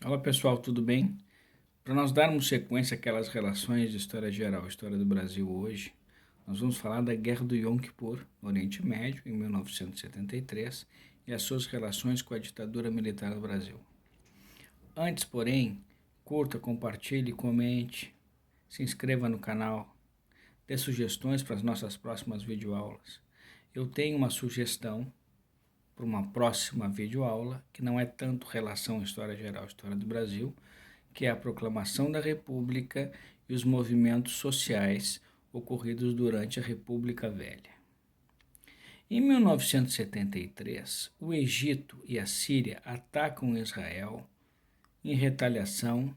Olá pessoal, tudo bem? Para nós darmos sequência àquelas relações de história geral, história do Brasil hoje, nós vamos falar da Guerra do Yom Kippur, no Oriente Médio, em 1973, e as suas relações com a ditadura militar no Brasil. Antes, porém, curta, compartilhe, comente, se inscreva no canal, dê sugestões para as nossas próximas videoaulas. Eu tenho uma sugestão para uma próxima videoaula, que não é tanto relação à história geral, história do Brasil, que é a proclamação da República e os movimentos sociais ocorridos durante a República Velha. Em 1973, o Egito e a Síria atacam Israel em retaliação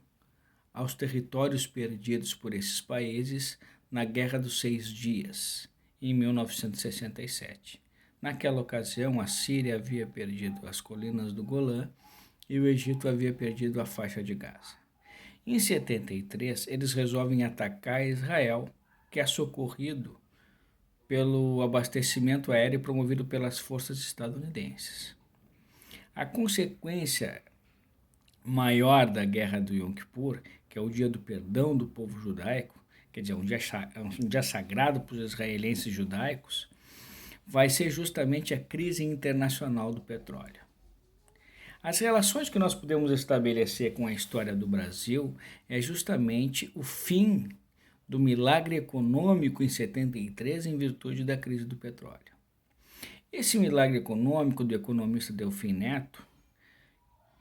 aos territórios perdidos por esses países na Guerra dos 6 Dias, em 1967. Naquela ocasião, a Síria havia perdido as colinas do Golã e o Egito havia perdido a faixa de Gaza. Em 73, eles resolvem atacar Israel, que é socorrido pelo abastecimento aéreo promovido pelas forças estadunidenses. A consequência maior da Guerra do Yom Kippur, que é o dia do perdão do povo judaico, quer dizer, um dia sagrado para os israelenses judaicos, vai ser justamente a crise internacional do petróleo. As relações que nós podemos estabelecer com a história do Brasil é justamente o fim do milagre econômico em 73 em virtude da crise do petróleo. Esse milagre econômico do economista Delfim Neto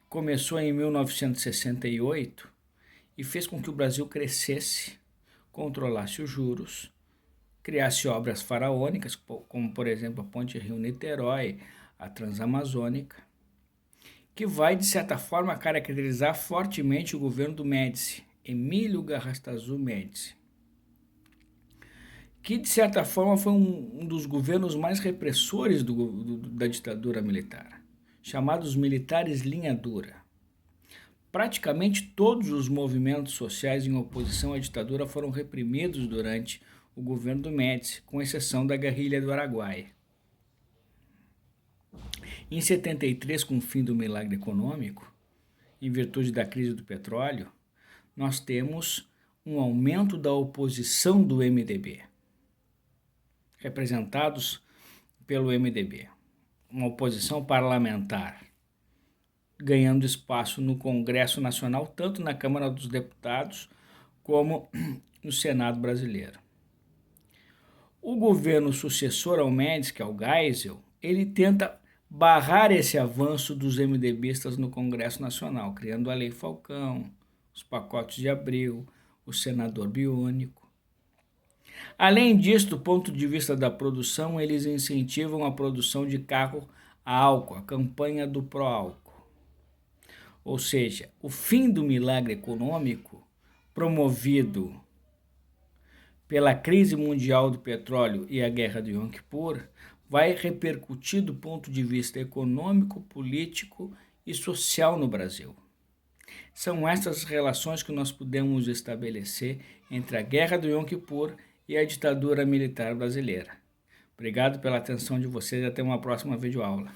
começou em 1968 e fez com que o Brasil crescesse, controlasse os juros, criasse obras faraônicas, como por exemplo a Ponte Rio-Niterói, a Transamazônica, que vai de certa forma caracterizar fortemente o governo do Médici, Emílio Garrastazu Médici, que de certa forma foi um dos governos mais repressores da ditadura militar, chamados militares linha dura. Praticamente todos os movimentos sociais em oposição à ditadura foram reprimidos durante o governo do Médici, com exceção da guerrilha do Araguaia. Em 73, com o fim do milagre econômico, em virtude da crise do petróleo, nós temos um aumento da oposição do MDB, representados pelo MDB, uma oposição parlamentar, ganhando espaço no Congresso Nacional, tanto na Câmara dos Deputados como no Senado brasileiro. O governo sucessor ao Médici, que é o Geisel, ele tenta barrar esse avanço dos MDBistas no Congresso Nacional, criando a Lei Falcão, os pacotes de Abril, o senador biônico. Além disso, do ponto de vista da produção, eles incentivam a produção de carro a álcool, a campanha do pró-álcool. Ou seja, o fim do milagre econômico promovido pela crise mundial do petróleo e a guerra de Yom Kippur vai repercutir do ponto de vista econômico, político e social no Brasil. São essas relações que nós podemos estabelecer entre a guerra do Yom Kippur e a ditadura militar brasileira. Obrigado pela atenção de vocês e até uma próxima videoaula.